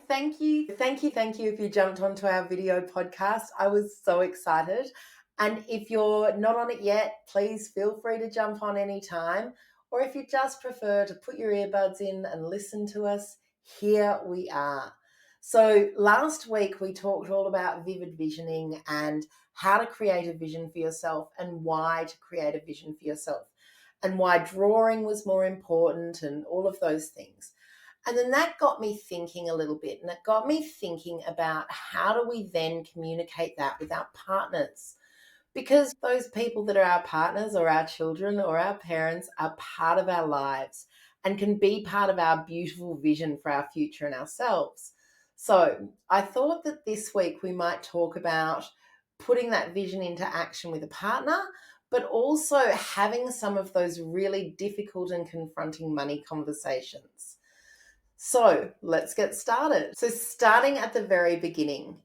Thank you if you jumped onto our video podcast. I was so excited. And if you're not on it yet, please feel free to jump on anytime. Or if you just prefer to put your earbuds in and listen to us, here we are. So last week we talked all about vivid visioning and how to create a vision for yourself and why to create a vision for yourself and why drawing was more important and all of those things. And then that got me thinking a little bit, and it got me thinking about how do we then communicate that with our partners? Because those people that are our partners or our children or our parents are part of our lives and can be part of our beautiful vision for our future and ourselves. So I thought that this week we might talk about putting that vision into action with a partner, but also having some of those really difficult and confronting money conversations. So let's get started. So, starting at the very beginning,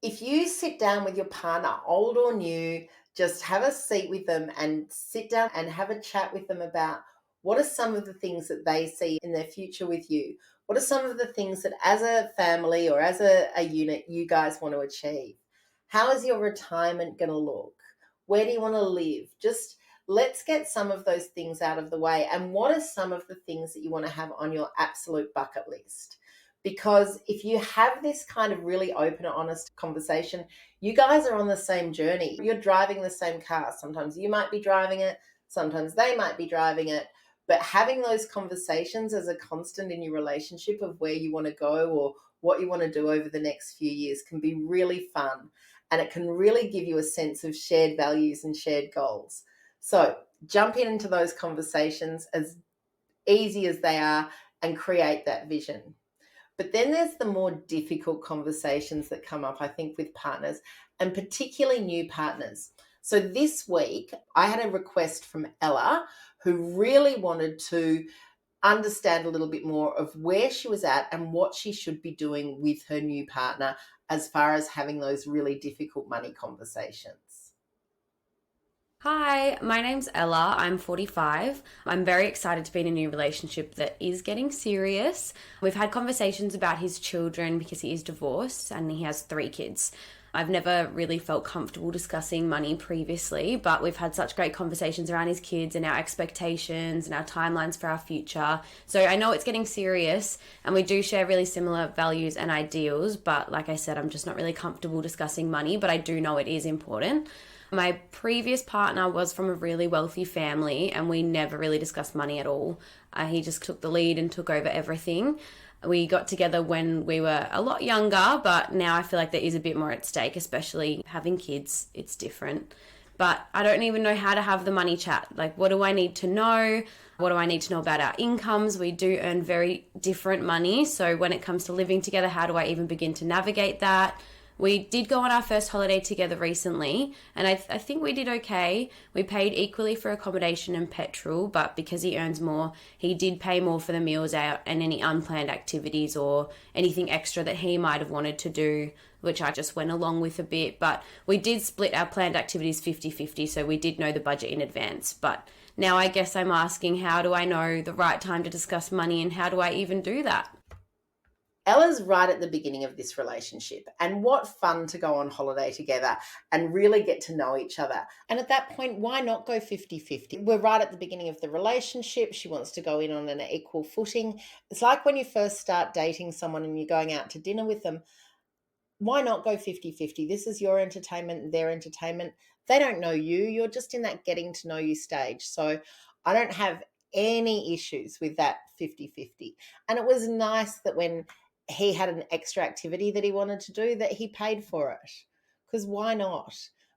if you sit down with your partner, old or new, just have a seat with them and sit down and have a chat with them about what are some of the things that they see in their future with you? What are some of the things that as a family or as a unit you guys want to achieve? How is your retirement going to look? Where do you want to live? Just let's get some of those things out of the way. And what are some of the things that you want to have on your absolute bucket list? Because if you have this kind of really open and honest conversation, you guys are on the same journey. You're driving the same car. Sometimes you might be driving it, sometimes they might be driving it. But having those conversations as a constant in your relationship of where you want to go or what you want to do over the next few years can be really fun. And it can really give you a sense of shared values and shared goals. So jump into those conversations as easy as they are and create that vision. But then there's the more difficult conversations that come up, I think, with partners and particularly new partners. So this week, I had a request from Ella who really wanted to understand a little bit more of where she was at and what she should be doing with her new partner as far as having those really difficult money conversations. Hi, my name's Ella. I'm 45. I'm very excited to be in a new relationship that is getting serious. We've had conversations about his children because he is divorced and he has 3 kids. I've never really felt comfortable discussing money previously, but we've had such great conversations around his kids and our expectations and our timelines for our future. So I know it's getting serious and we do share really similar values and ideals, but like I said, I'm just not really comfortable discussing money, but I do know it is important. My previous partner was from a really wealthy family and we never really discussed money at all. He just took the lead and took over everything. We got together when we were a lot younger, but now I feel like there is a bit more at stake, especially having kids. It's different. But I don't even know how to have the money chat. Like, what do I need to know? What do I need to know about our incomes? We do earn very different money. So when it comes to living together, how do I even begin to navigate that? We did go on our first holiday together recently, and I think we did okay. We paid equally for accommodation and petrol, but because he earns more, he did pay more for the meals out and any unplanned activities or anything extra that he might have wanted to do, which I just went along with a bit. But we did split our planned activities 50-50, so we did know the budget in advance. But now I guess I'm asking, how do I know the right time to discuss money and how do I even do that? Ella's right at the beginning of this relationship, and what fun to go on holiday together and really get to know each other. And at that point, why not go 50-50? We're right at the beginning of the relationship. She wants to go in on an equal footing. It's like when you first start dating someone and you're going out to dinner with them. Why not go 50-50? This is your entertainment and their entertainment. They don't know you. You're just in that getting to know you stage. So I don't have any issues with that 50-50. And it was nice that when he had an extra activity that he wanted to do, that he paid for it. Because why not?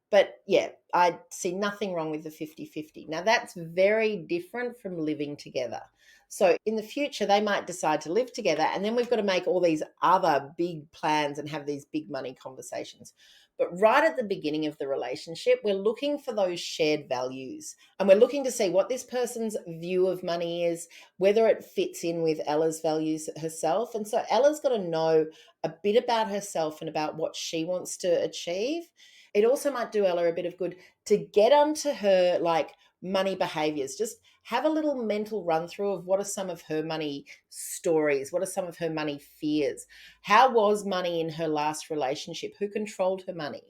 But yeah, I see nothing wrong with the 50-50. Now, that's very different from living together. So in the future, they might decide to live together, and then we've got to make all these other big plans and have these big money conversations. But right at the beginning of the relationship, we're looking for those shared values, and we're looking to see what this person's view of money is, whether it fits in with Ella's values herself. And so Ella's got to know a bit about herself and about what she wants to achieve. It also might do Ella a bit of good to get onto her like money behaviors. Just have a little mental run through of what are some of her money stories, what are some of her money fears, how was money in her last relationship, who controlled her money,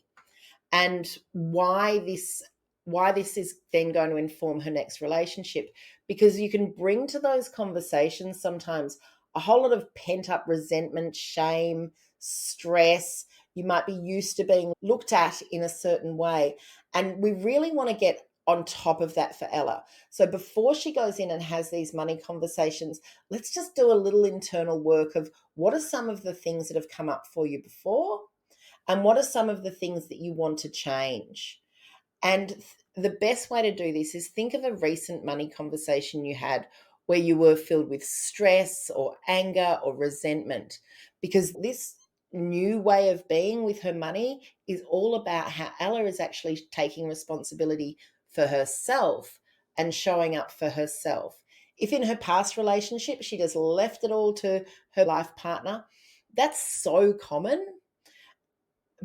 and why this is then going to inform her next relationship. Because you can bring to those conversations sometimes a whole lot of pent up resentment, shame, stress. You might be used to being looked at in a certain way. And we really want to get on top of that for Ella. So before she goes in and has these money conversations, let's just do a little internal work of what are some of the things that have come up for you before, and what are some of the things that you want to change. And the best way to do this is think of a recent money conversation you had where you were filled with stress or anger or resentment, because this new way of being with her money is all about how Ella is actually taking responsibility for herself and showing up for herself. If in her past relationship she just left it all to her life partner, that's so common.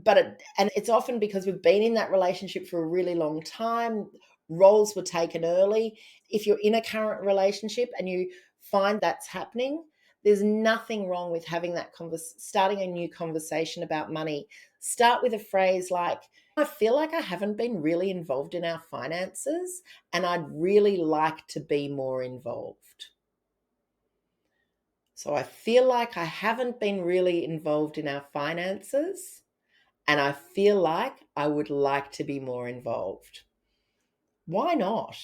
And it's often because we've been in that relationship for a really long time. Roles were taken early. If you're in a current relationship and you find that's happening, there's nothing wrong with having that starting a new conversation about money. Start with a phrase like, I feel like I haven't been really involved in our finances, and I'd really like to be more involved. So I feel like I haven't been really involved in our finances, and I feel like I would like to be more involved. Why not?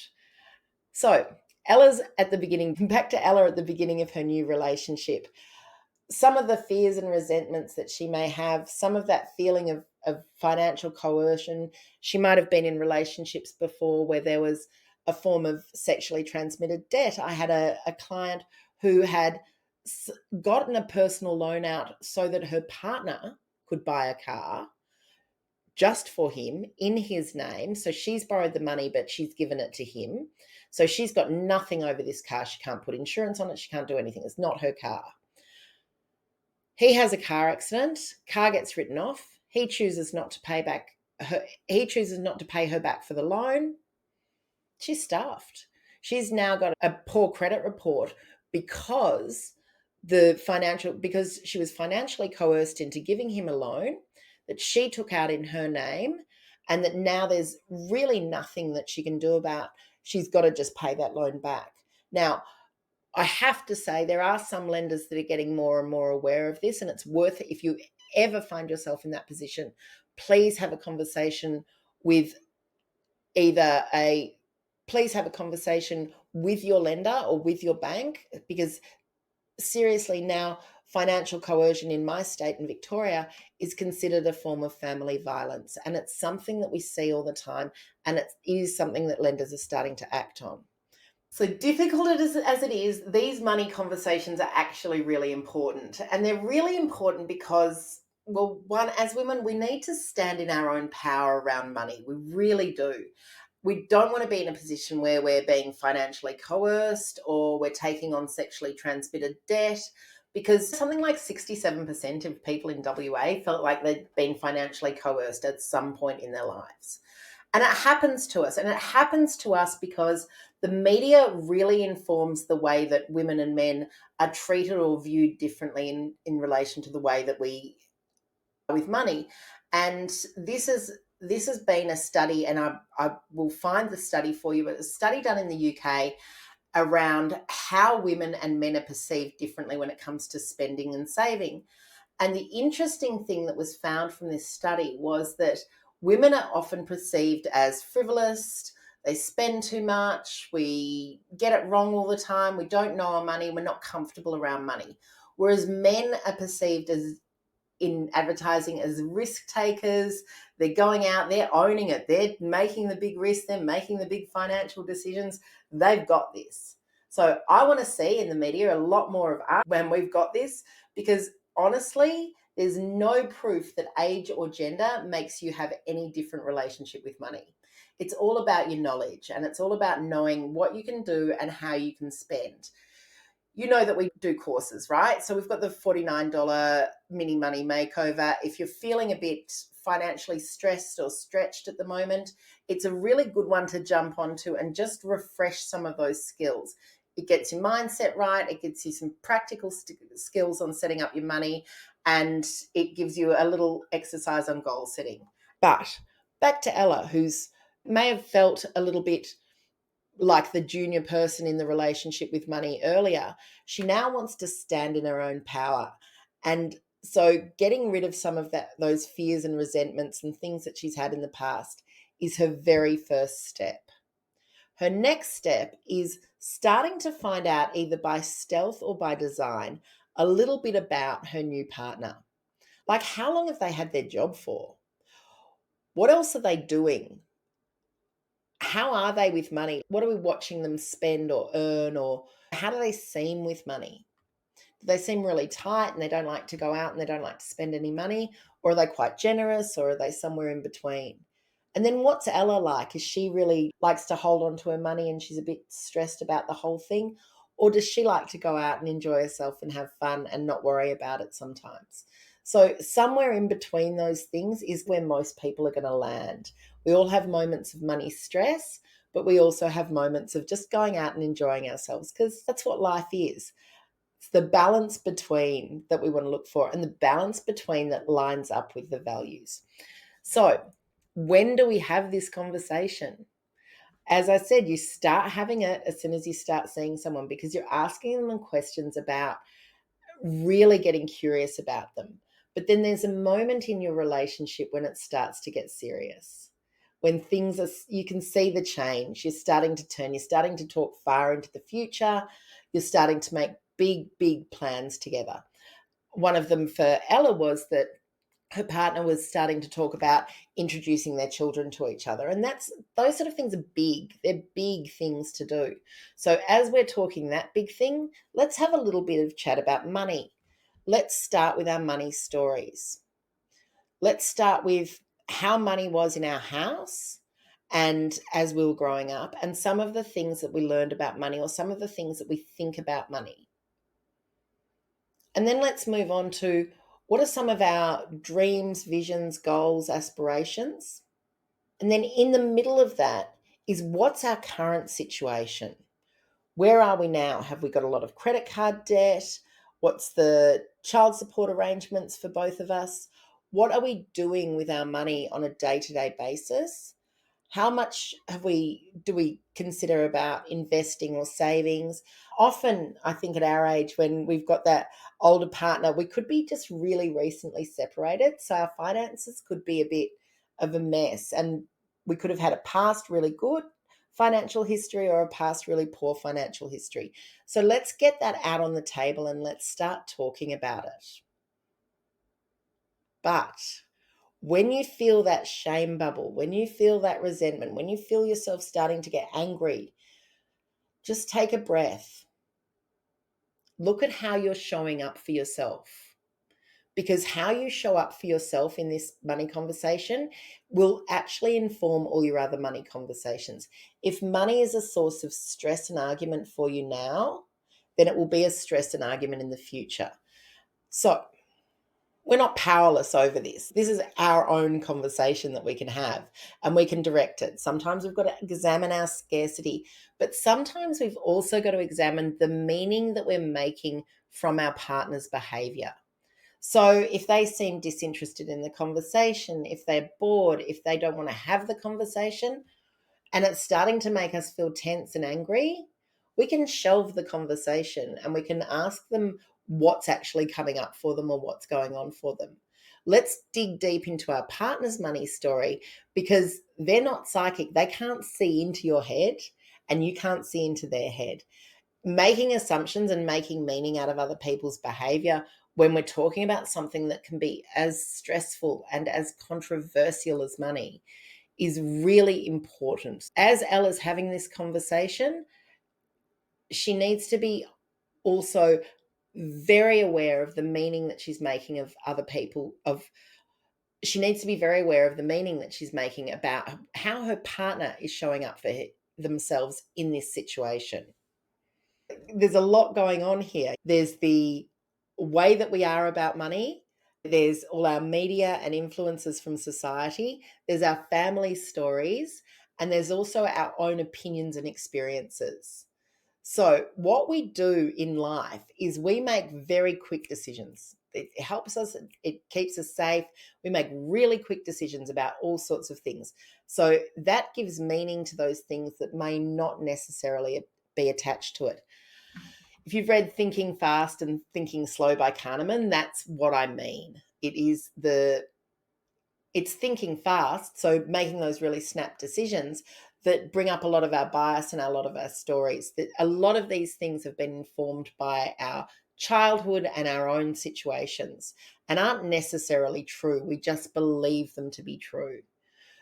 So, Ella's at the beginning, back to Ella at the beginning of her new relationship. Some of the fears and resentments that she may have, some of that feeling of financial coercion. She might have been in relationships before where there was a form of sexually transmitted debt. I had a client who had gotten a personal loan out so that her partner could buy a car just for him in his name. So she's borrowed the money, but she's given it to him. So she's got nothing over this car. She can't put insurance on it. She can't do anything. It's not her car. He has a car accident. Car gets written off. He chooses not to pay back her. He chooses not to pay her back for the loan. She's stuffed. She's now got a poor credit report because because she was financially coerced into giving him a loan that she took out in her name, and that now there's really nothing that she can do about. She's got to just pay that loan back. Now, I have to say there are some lenders that are getting more and more aware of this, and it's worth it. If you ever find yourself in that position, please have a conversation with either a please have a conversation with your lender or with your bank, because seriously, now financial coercion in my state in Victoria is considered a form of family violence, and it's something that we see all the time, and it is something that lenders are starting to act on. So difficult as it is, these money conversations are actually really important. And they're really important because, well, one, as women, we need to stand in our own power around money. We really do. We don't want to be in a position where we're being financially coerced or we're taking on sexually transmitted debt, because something like 67% of people in WA felt like they'd been financially coerced at some point in their lives. And it happens to us. And it happens to us because the media really informs the way that women and men are treated or viewed differently in relation to the way that we are with money. And this has been a study, and I will find the study for you, but a study done in the UK around how women and men are perceived differently when it comes to spending and saving. And the interesting thing that was found from this study was that women are often perceived as frivolous, they spend too much, we get it wrong all the time, we don't know our money, we're not comfortable around money. Whereas men are perceived as, in advertising, as risk takers. They're going out, they're owning it, they're making the big risks, they're making the big financial decisions. They've got this. So I want to see in the media a lot more of us when we've got this, because honestly, there's no proof that age or gender makes you have any different relationship with money. It's all about your knowledge, and it's all about knowing what you can do and how you can spend. You know that we do courses, right? So we've got the $49 mini money makeover. If you're feeling a bit financially stressed or stretched at the moment, it's a really good one to jump onto and just refresh some of those skills. It gets your mindset right, it gets you some practical skills on setting up your money, and it gives you a little exercise on goal setting. But back to Ella, who's may have felt a little bit like the junior person in the relationship with money earlier. She now wants to stand in her own power. And so getting rid of some of those fears and resentments and things that she's had in the past is her very first step. Her next step is starting to find out, either by stealth or by design, a little bit about her new partner. Like, how long have they had their job for? What else are they doing? How are they with money? What are we watching them spend or earn, or how do they seem with money? Do they seem really tight and they don't like to go out and they don't like to spend any money? Or are they quite generous, or are they somewhere in between? And then what's Ella like? Is she really likes to hold on to her money and she's a bit stressed about the whole thing? Or does she like to go out and enjoy herself and have fun and not worry about it sometimes? So somewhere in between those things is where most people are going to land. We all have moments of money stress, but we also have moments of just going out and enjoying ourselves, because that's what life is. It's the balance between that we want to look for, and the balance between that lines up with the values. So when do we have this conversation? As I said, you start having it as soon as you start seeing someone, because you're asking them questions about really getting curious about them. But then there's a moment in your relationship when it starts to get serious, when things are, you can see the change. You're starting to turn, you're starting to talk far into the future. You're starting to make big plans together. One of them for Ella was that her partner was starting to talk about introducing their children to each other. And those sort of things are big. They're big things to do. So as we're talking that big thing, let's have a little bit of chat about money. Let's start with our money stories. Let's start with how money was in our house and as we were growing up, and some of the things that we learned about money, or some of the things that we think about money. And then let's move on to, what are some of our dreams, visions, goals, aspirations? And then in the middle of that is, what's our current situation? Where are we now? Have we got a lot of credit card debt? What's the child support arrangements for both of us? What are we doing with our money on a day-to-day basis? How much do we consider about investing or savings? Often, I think at our age, when we've got that older partner, we could be just really recently separated. So our finances could be a bit of a mess, and we could have had a past really good financial history or a past really poor financial history. So let's get that out on the table and let's start talking about it. But when you feel that shame bubble, when you feel that resentment, when you feel yourself starting to get angry, just take a breath. Look at how you're showing up for yourself, because how you show up for yourself in this money conversation will actually inform all your other money conversations. If money is a source of stress and argument for you now, then it will be a stress and argument in the future. So we're not powerless over this. This is our own conversation that we can have, and we can direct it. Sometimes we've got to examine our scarcity, but sometimes we've also got to examine the meaning that we're making from our partner's behavior. So if they seem disinterested in the conversation, if they're bored, if they don't want to have the conversation, and it's starting to make us feel tense and angry, we can shelve the conversation and we can ask them what's actually coming up for them or what's going on for them. Let's dig deep into our partner's money story, because they're not psychic. They can't see into your head and you can't see into their head. Making assumptions and making meaning out of other people's behavior when we're talking about something that can be as stressful and as controversial as money is really important. As Ella's having this conversation, she needs to be also very aware of the meaning that she's making of other people, she needs to be very aware of the meaning that she's making about how her partner is showing up for themselves in this situation. There's a lot going on here. There's the way that we are about money, There's all our media and influences from society. There's our family stories, and there's also our own opinions and experiences. So, what we do in life is we make very quick decisions. It helps us, it keeps us safe. We make really quick decisions about all sorts of things. So, that gives meaning to those things that may not necessarily be attached to it. If you've read Thinking Fast and Thinking Slow by Kahneman, that's what I mean. It's thinking fast, so making those really snap decisions that bring up a lot of our bias and a lot of our stories. That a lot of these things have been informed by our childhood and our own situations and aren't necessarily true. We just believe them to be true.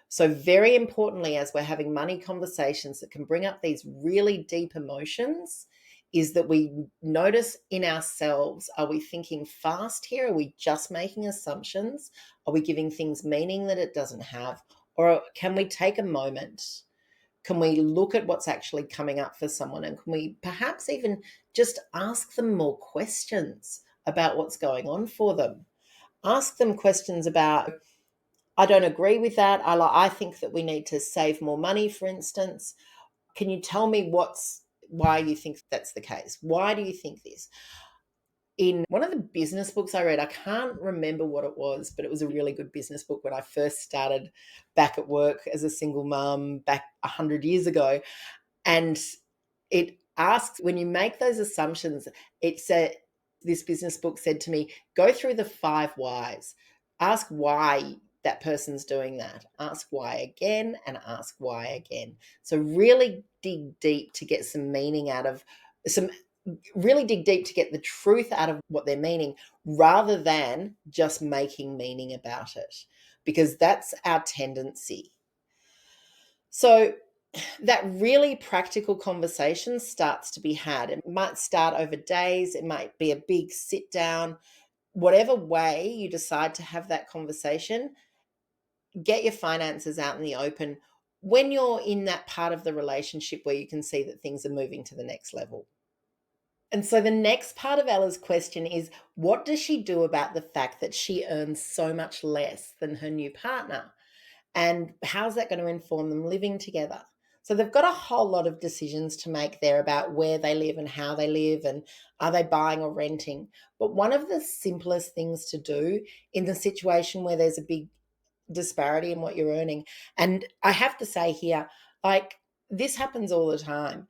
So, very importantly, as we're having money conversations that can bring up these really deep emotions, is that we notice in ourselves, are we thinking fast here? Are we just making assumptions? Are we giving things meaning that it doesn't have? Or can we take a moment? Can we look at what's actually coming up for someone? And can we perhaps even just ask them more questions about what's going on for them? Ask them questions about, I don't agree with that. I think that we need to save more money, for instance. Can you tell me why you think that's the case? Why do you think this? In one of the business books I read, I can't remember what it was, but it was a really good business book when I first started back at work as a single mum back 100 years ago. And it asks, when you make those assumptions, it said, this business book said to me, go through the 5 whys. Ask why that person's doing that. Ask why again and ask why again. So really dig deep to get some meaning out of some really dig deep to get the truth out of what they're meaning rather than just making meaning about it, because that's our tendency. So that really practical conversation starts to be had. It might start over days, it might be a big sit down. Whatever way you decide to have that conversation, get your finances out in the open when you're in that part of the relationship where you can see that things are moving to the next level. And so the next part of Ella's question is, what does she do about the fact that she earns so much less than her new partner? And how's that going to inform them living together? So they've got a whole lot of decisions to make there about where they live and how they live and are they buying or renting. But one of the simplest things to do in the situation where there's a big disparity in what you're earning, and I have to say here, like, this happens all the time.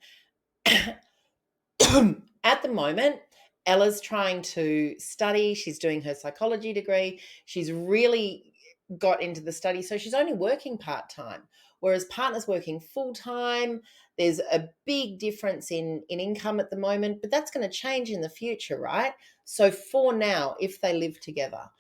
At the moment, Ella's trying to study. She's doing her psychology degree. She's really got into the study. So she's only working part time, whereas partner's working full time. There's a big difference in income at the moment, but that's going to change in the future, right? So for now, if they live together,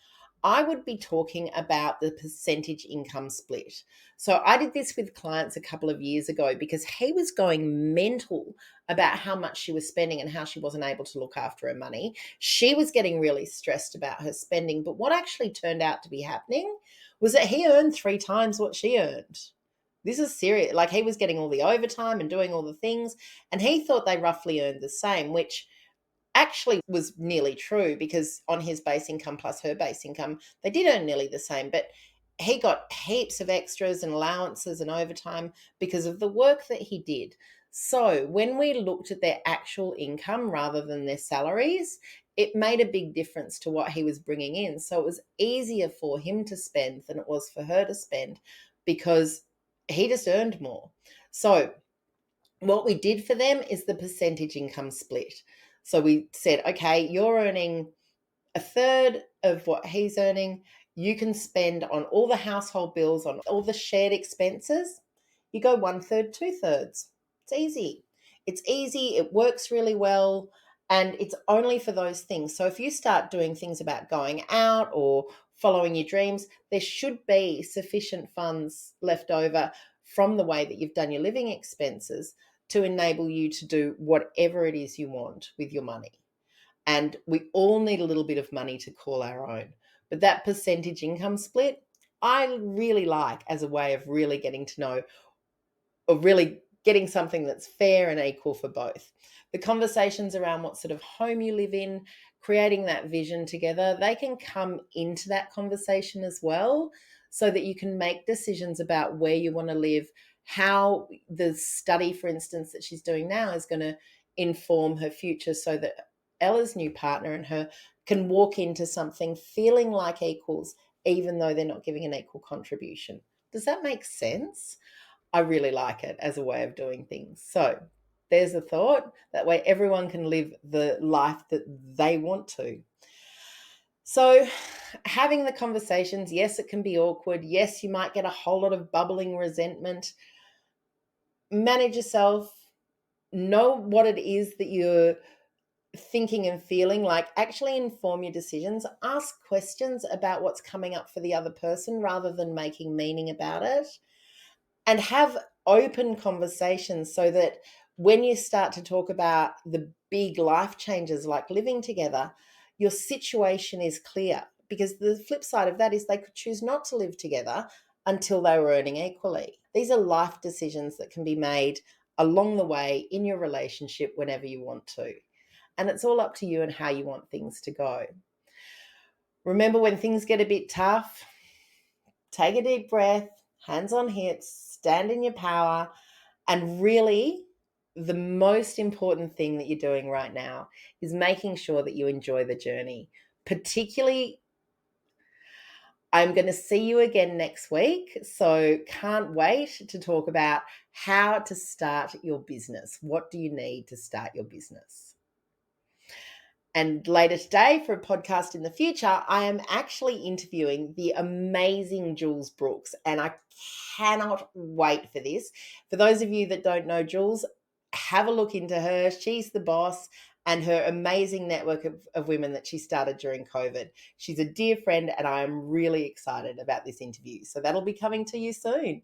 I would be talking about the percentage income split. So I did this with clients a couple of years ago because he was going mental about how much she was spending and how she wasn't able to look after her money. She was getting really stressed about her spending. But what actually turned out to be happening was that he earned 3 times what she earned. This is serious. Like, he was getting all the overtime and doing all the things, and he thought they roughly earned the same, which actually was nearly true, because on his base income plus her base income, they did earn nearly the same. But he got heaps of extras and allowances and overtime because of the work that he did. So when we looked at their actual income rather than their salaries, it made a big difference to what he was bringing in. So it was easier for him to spend than it was for her to spend, because he just earned more. So what we did for them is the percentage income split. So we said, okay, you're earning a third of what he's earning. You can spend on all the household bills, on all the shared expenses. You go 1/3, 2/3. It's easy. It's easy. It works really well. And it's only for those things. So if you start doing things about going out or following your dreams, there should be sufficient funds left over from the way that you've done your living expenses to enable you to do whatever it is you want with your money. And we all need a little bit of money to call our own. But that percentage income split, I really like as a way of really getting to know, or really getting something that's fair and equal for both. The conversations around what sort of home you live in, creating that vision together, they can come into that conversation as well, so that you can make decisions about where you want to live, how the study, for instance, that she's doing now is going to inform her future, so that Ella's new partner and her can walk into something feeling like equals, even though they're not giving an equal contribution. Does that make sense? I really like it as a way of doing things. So there's a thought. That way everyone can live the life that they want to. So having the conversations, yes, it can be awkward. Yes, you might get a whole lot of bubbling resentment. Manage yourself. Know what it is that you're thinking and feeling, like actually inform your decisions. Ask questions about what's coming up for the other person rather than making meaning about it. And have open conversations, so that when you start to talk about the big life changes like living together, your situation is clear. Because the flip side of that is they could choose not to live together until they were earning equally. These are life decisions that can be made along the way in your relationship whenever you want to. And it's all up to you and how you want things to go. Remember, when things get a bit tough, take a deep breath, hands on hips, stand in your power, and really the most important thing that you're doing right now is making sure that you enjoy the journey. Particularly, I'm going to see you again next week, so can't wait to talk about how to start your business. What do you need to start your business? And later today, for a podcast in the future, I am actually interviewing the amazing Jules Brooks, and I cannot wait for this. For those of you that don't know Jules, have a look into her. She's the boss, and her amazing network of women that she started during COVID. She's a dear friend, and I am really excited about this interview. So that'll be coming to you soon.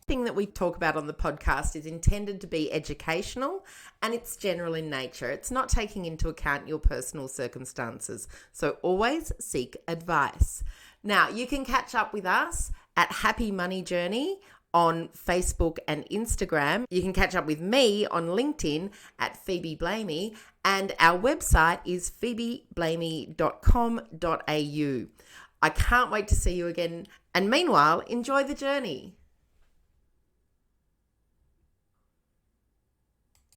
Thing that we talk about on the podcast is intended to be educational, and it's general in nature. It's not taking into account your personal circumstances. So always seek advice. Now, you can catch up with us at Happy Money Journey on Facebook and Instagram. You can catch up with me on LinkedIn at Phoebe Blamey, and our website is phoebeblamey.com.au. I can't wait to see you again, and meanwhile, enjoy the journey.